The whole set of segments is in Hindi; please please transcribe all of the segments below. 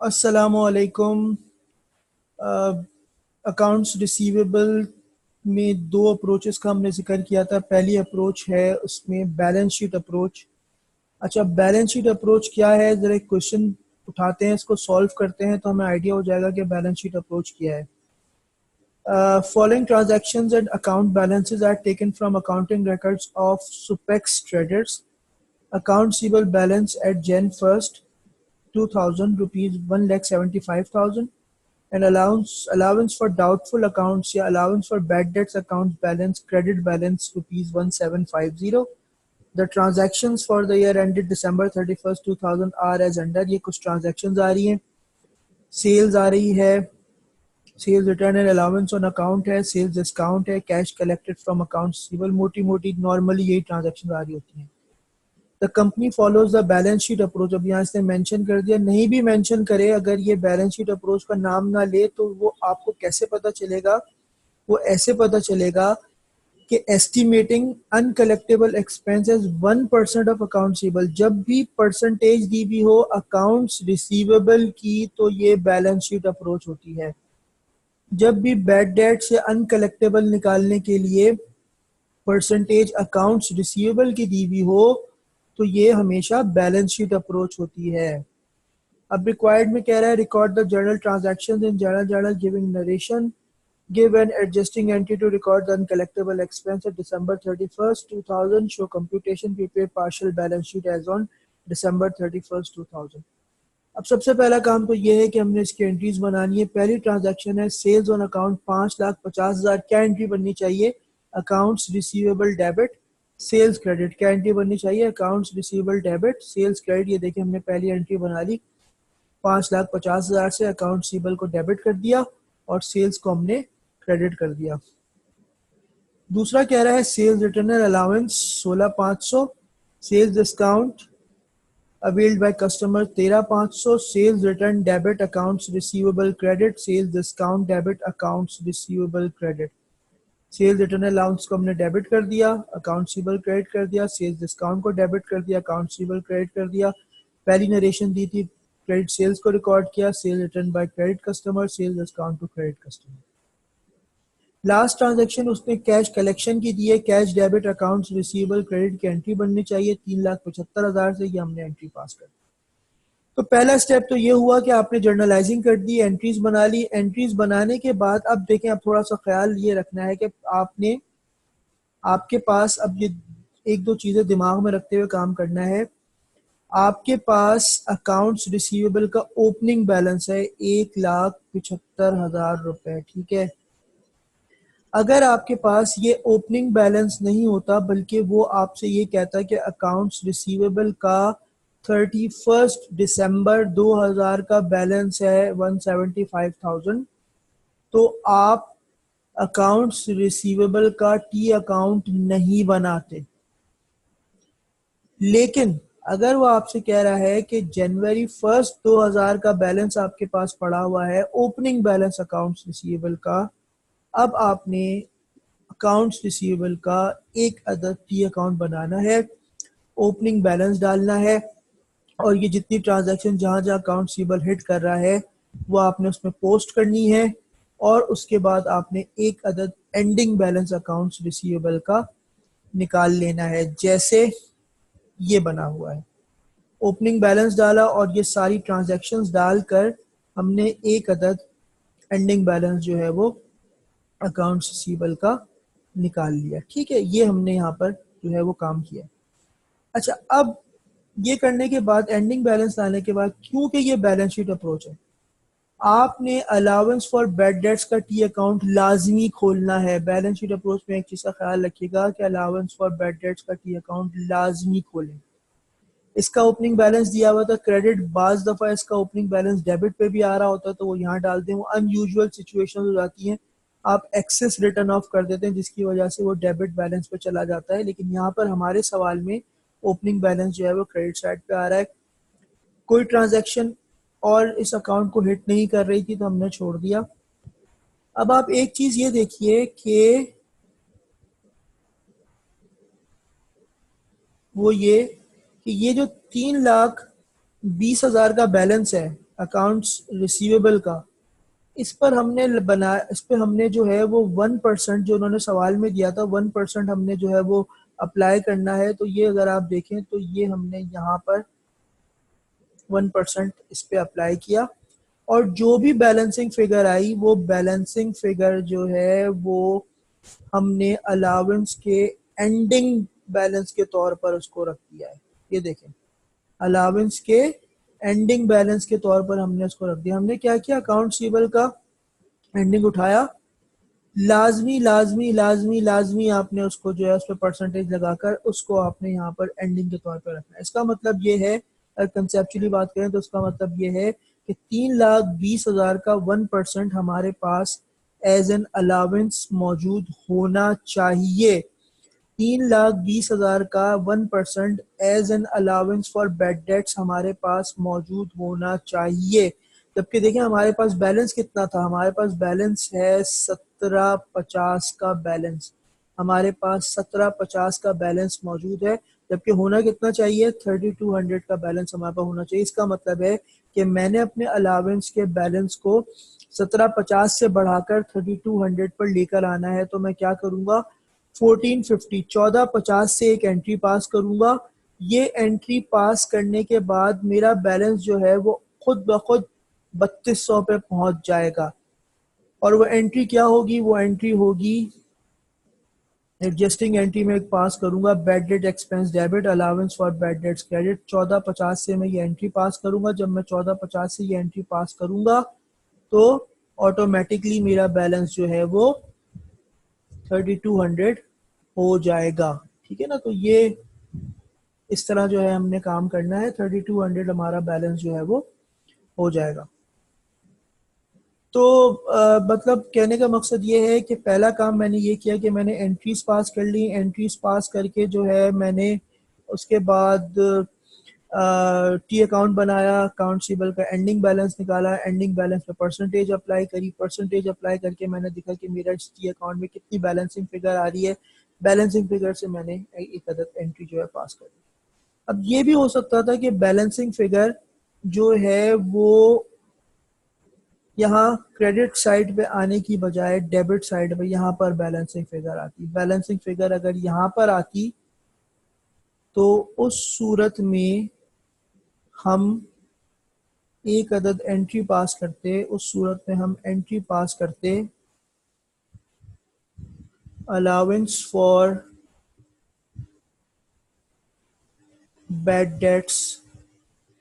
अस्सलामुअलैकुम। अकाउंट्स रिसीवेबल में दो अप्रोचेस का हमने जिक्र किया था। पहली अप्रोच है उसमें बैलेंस शीट अप्रोच। अच्छा, बैलेंस शीट अप्रोच क्या है, ज़रा एक क्वेश्चन उठाते हैं, इसको सॉल्व करते हैं तो हमें आइडिया हो जाएगा कि बैलेंस शीट अप्रोच क्या है। Following transactions and account balances are taken from accounting records of Supex traders. Account receivable balance at Jan 1st 2000 rupees 1,75,000 and allowance for doubtful accounts या allowance for bad debts accounts balance credit balance rupees 1750. The transactions for the year ended December 31st 2000 are as under। ये कुछ transactions आ रही हैं, sales आ रही है, sales return and allowance on account है, सेल्स डिस्काउंट है, cash collected from account receivable. मोटी मोटी नॉर्मली यही ट्रांजैक्शन आ रही होती हैं। The company follows the balance sheet approach. अब यहाँ इसने मेंशन कर दिया, नहीं भी मेंशन करे, अगर ये बैलेंस शीट अप्रोच का नाम ना ले तो वो आपको कैसे पता चलेगा? वो ऐसे पता चलेगा कि estimating uncollectible expenses 1% of account receivable. जब भी परसेंटेज दी भी हो अकाउंट्स रिसीवेबल की तो ये बैलेंस शीट अप्रोच होती है। जब भी बैड डेट से अनकलेक्टेबल निकालने के लिए परसेंटेज अकाउंट्स रिसीवेबल की दी हुई हो तो ये हमेशा बैलेंस शीट अप्रोच होती है। अब रिक्वायर्ड में कह रहा है record the journal transactions in journal giving narration, give an adjusting entry to record the uncollectible expense at December 31st 2000, show computation, prepare partial balance sheet as on December 31st 2000। अब सबसे पहला काम तो ये है कि हमने इसकी एंट्रीज बनानी है। पहली ट्रांजैक्शन है सेल्स ऑन अकाउंट 5,50,000। क्या एंट्री बननी चाहिए? Accounts receivable debit sales credit. क्या एंट्री बननी चाहिए? Accounts receivable debit sales credit. ये देखिए हमने पहली एंट्री बना ली, 5,50,000 से अकाउंट रिसीवेबल को डेबिट कर दिया और सेल्स को हमने क्रेडिट कर दिया। दूसरा कह रहा है sales return allowance 16,500, sales discount availed by customer 13,500, sales return debit accounts receivable credit, sales discount debit accounts receivable credit. Sales return allowance को हमने डेबिट कर दिया, अकाउंट रिसीवेबल क्रेडिट कर दिया, सेल्स डिस्काउंट को डेबिट कर दिया, अकाउंट रिसीवेबल क्रेडिट कर दिया। पहली नरेशन दी थी, क्रेडिट सेल्स को रिकॉर्ड किया, sales return by credit customer, sales discount to credit customer. Last transaction उसने कैश कलेक्शन की दी है, cash debit accounts receivable credit की एंट्री बननी चाहिए 3,75,000 से। ये हमने एंट्री पास कर दी। तो पहला स्टेप तो ये हुआ कि आपने जर्नलाइजिंग कर दी, एंट्रीज बना ली। एंट्रीज बनाने के बाद अब देखें, अब थोड़ा सा ख्याल ये रखना है कि आपने आपके पास अब ये एक दो चीजें दिमाग में रखते हुए काम करना है। आपके पास अकाउंट्स रिसीवेबल का ओपनिंग बैलेंस है 1,75,000 रुपए, ठीक है। अगर आपके पास ये ओपनिंग बैलेंस नहीं होता बल्कि वो आपसे ये कहता है कि अकाउंट्स रिसीवेबल का 31 दिसंबर 2000 का बैलेंस है 175,000, तो आप अकाउंट्स रिसीवेबल का टी अकाउंट नहीं बनाते। लेकिन अगर वो आपसे कह रहा है कि जनवरी 1 2000 का बैलेंस आपके पास पड़ा हुआ है, ओपनिंग बैलेंस अकाउंट्स रिसीवेबल का, अब आपने अकाउंट्स रिसीवेबल का एक अदद टी अकाउंट बनाना है, ओपनिंग बैलेंस डालना है और ये जितनी ट्रांजैक्शन जहां जहां अकाउंट रिसीवेबल हिट कर रहा है वो आपने उसमें पोस्ट करनी है और उसके बाद आपने एक अदद एंडिंग बैलेंस अकाउंट्स रिसीवेबल का निकाल लेना है, जैसे ये बना हुआ है। ओपनिंग बैलेंस डाला और ये सारी ट्रांजैक्शंस डालकर हमने एक अदद एंडिंग बैलेंस जो है वो अकाउंट्स रिसीवेबल का निकाल लिया, ठीक है। ये हमने यहाँ पर जो है वो काम किया। अच्छा, अब ये करने के बाद एंडिंग बैलेंस लाने के बाद, क्योंकि ये बैलेंस शीट अप्रोच है, आपने अलाउंस फॉर बैड डेट्स का टी अकाउंट लाजमी खोलना है। बैलेंस शीट अप्रोच में एक चीज का ख्याल रखिएगा कि अलाउंस फॉर बैड डेट्स का टी अकाउंट लाजमी खोलें। इसका ओपनिंग बैलेंस दिया हुआ था क्रेडिट, बाज दफा इसका ओपनिंग बैलेंस डेबिट पे भी आ रहा होता है तो वो यहाँ डाल दें। वो अनयूजुअल सिचुएशन हो जाती हैं, आप एक्सेस रिटर्न ऑफ कर देते हैं जिसकी वजह से वो डेबिट बैलेंस पे चला जाता है। लेकिन यहाँ पर हमारे सवाल में ओपनिंग बैलेंस जो है वो क्रेडिट साइड पे आ रहा है। कोई ट्रांजैक्शन और इस अकाउंट को हिट नहीं कर रही थी तो हमने छोड़ दिया। अब आप एक चीज ये देखिए कि वो ये कि ये जो 3,20,000 का बैलेंस है अकाउंट्स रिसीवेबल का, इस पर हमने जो है वो 1% जो उन्होंने सवाल में दिया था 1% हमने जो है वो अप्लाई करना है। तो ये अगर आप देखें तो ये हमने यहाँ पर 1% इस पे अप्लाई किया, और जो भी बैलेंसिंग फिगर आई वो बैलेंसिंग फिगर जो है वो हमने अलाउंस के एंडिंग बैलेंस के तौर पर उसको रख दिया है। ये देखें, अलाउंस के एंडिंग बैलेंस के तौर पर हमने उसको रख दिया। हमने क्या किया, अकाउंट रिसीवेबल का एंडिंग उठाया, लाजमी लाजमी लाजमी लाजमी आपने उसको जो है उस पर परसेंटेज लगाकर उसको आपने यहाँ पर एंडिंग के तौर पर रखना है। इसका मतलब ये है, अगर कंसेप्चुअली बात करें तो उसका मतलब ये है कि 3,20,000 का 1% हमारे पास एज एन अलावेंस मौजूद होना चाहिए। 3,20,000 का 1% as an allowance for bad debts हमारे पास मौजूद होना चाहिए। जबकि देखें हमारे पास बैलेंस कितना था, हमारे पास बैलेंस है 1750 का बैलेंस, हमारे पास 1750 का बैलेंस मौजूद है। जबकि होना कितना चाहिए, 3200 का बैलेंस हमारे पास होना चाहिए। इसका मतलब है कि मैंने अपने अलावेंस के बैलेंस को 1750 से बढ़ाकर 3200 पर लेकर आना है। तो मैं क्या करूंगा, 1450 1450 से एक एंट्री पास करूंगा। ये एंट्री पास करने के बाद मेरा बैलेंस जो है वो खुद ब खुद 3200 पे पहुंच जाएगा। और वो एंट्री क्या होगी, वो एंट्री होगी एडजस्टिंग एंट्री में एक पास करूंगा, bad debt expense debit allowance for bad dates credit. 1450 से मैं ये एंट्री पास करूंगा। जब मैं 1450 से ये एंट्री पास करूंगा तो ऑटोमेटिकली मेरा बैलेंस जो है वो 3200 हो जाएगा। ठीक है ना, तो ये इस तरह जो है हमने काम करना है, 3200 हमारा बैलेंस जो है वो हो जाएगा। तो मतलब कहने का मकसद ये है कि पहला काम मैंने ये किया कि मैंने एंट्रीज पास कर ली। एंट्रीज पास करके जो है मैंने उसके बाद टी अकाउंट बनाया, अकाउंट रिसीवेबल का एंडिंग बैलेंस निकाला, एंडिंग बैलेंस पे परसेंटेज अप्लाई करी, परसेंटेज अप्लाई करके मैंने देखा कि मेरा इस टी अकाउंट में कितनी बैलेंसिंग फिगर आ रही है। बैलेंसिंग फिगर से मैंने एक अदद एंट्री जो है पास कर दी। अब ये भी हो सकता था कि बैलेंसिंग फिगर जो है वो यहाँ क्रेडिट साइड पे आने की बजाय डेबिट साइड पे यहाँ पर बैलेंसिंग फिगर आती। बैलेंसिंग फिगर अगर यहाँ पर आती तो उस सूरत में हम एक अदद एंट्री पास करते, उस सूरत में हम एंट्री पास करते allowance for bad dates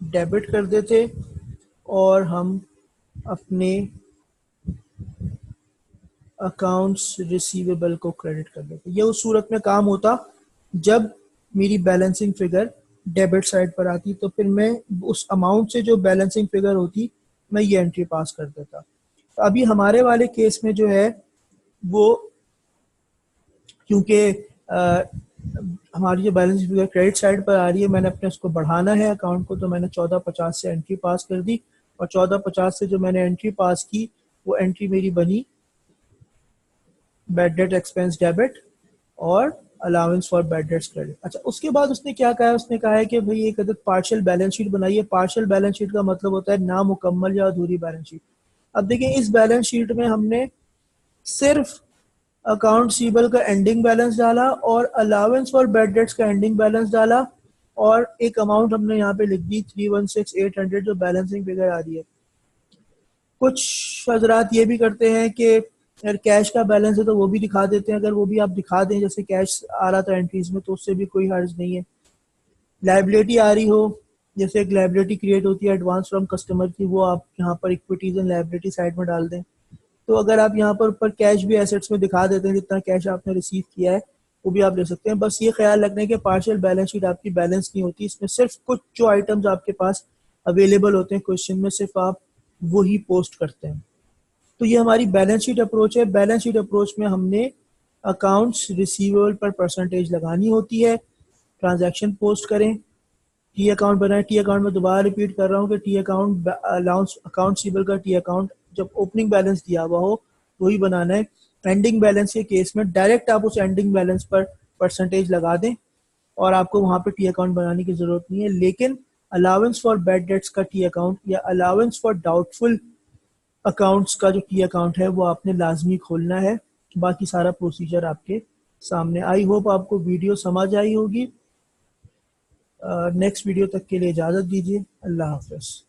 debit कर देते और हम अपने अकाउंट्स रिसीवेबल को क्रेडिट कर देते। ये उस सूरत में काम होता जब मेरी बैलेंसिंग फिगर डेबिट साइड पर आती, तो फिर मैं उस अमाउंट से जो बैलेंसिंग फिगर होती मैं ये एंट्री पास कर देता। तो अभी हमारे वाले केस में जो है वो क्योंकि हमारी जो बैलेंस फिगर क्रेडिट साइड पर आ रही है, मैंने अपने उसको बढ़ाना है अकाउंट को, तो मैंने 1450 से एंट्री पास कर दी। और 1450 से जो मैंने एंट्री पास की वो एंट्री मेरी बनी बैड डेट एक्सपेंस डेबिट और allowance for bad dates credit. अच्छा, उसके बाद उसने क्या कहा, उसने कहा है कि भाई एक अदद पार्शियल बैलेंस शीट बनाइए। पार्शियल बैलेंस शीट का मतलब होता है नामुकम्मल या अधूरी बैलेंस शीट। अब देखिए इस बैलेंस शीट में हमने सिर्फ अकाउंट रिसीवेबल का एंडिंग बैलेंस डाला और अलाउंस फॉर बैड डेट्स का एंडिंग बैलेंस डाला, और एक अमाउंट हमने यहाँ पे लिख दी 316,800 जो बैलेंसिंग फिगर आ रही है। कुछ हजरात ये भी करते हैं कि यार कैश का बैलेंस है तो वो भी दिखा देते हैं। अगर वो भी आप दिखा दें, जैसे कैश आ रहा था एंट्रीज में, तो उससे भी कोई हर्ज नहीं है। लाइबिलिटी आ रही हो, जैसे एक लाइबिलिटी क्रिएट होती है एडवांस फ्रॉम कस्टमर की, वो आप यहाँ पर इक्विटीज एंड लाइबिलिटी साइड में डाल दें। तो अगर आप यहाँ पर ऊपर कैश भी एसेट्स में दिखा देते हैं, जितना कैश आपने रिसीव किया है वो भी आप ले सकते हैं। बस ये ख्याल रखना है कि पार्शियल बैलेंस शीट आपकी बैलेंस नहीं होती, इसमें सिर्फ कुछ जो आइटम्स आपके पास अवेलेबल होते हैं क्वेश्चन में, सिर्फ आप वही पोस्ट करते हैं। तो ये हमारी बैलेंस शीट अप्रोच है। बैलेंस शीट अप्रोच में हमने अकाउंट्स रिसीवेबल पर परसेंटेज लगानी होती है, ट्रांजैक्शन पोस्ट करें, टी अकाउंट बनाए। टी अकाउंट में दोबारा रिपीट कर रहा हूँ कि T account allowance account receivable का टी अकाउंट जब ओपनिंग बैलेंस दिया हुआ हो वही बनाना है। एंडिंग बैलेंस के केस में डायरेक्ट आप उस एंडिंग बैलेंस पर परसेंटेज लगा दें और आपको वहाँ पे टी अकाउंट बनाने की ज़रूरत नहीं है। लेकिन अलाउंस फॉर बैड डेट्स का टी अकाउंट या अलाउंस फॉर डाउटफुल अकाउंट्स का जो टी अकाउंट है वो आपने लाजमी खोलना है। बाकी सारा प्रोसीजर आपके सामने। आई होप आपको वीडियो समझ आई होगी। नेक्स्ट वीडियो तक के लिए इजाज़त दीजिए। अल्लाह हाफ़िज़।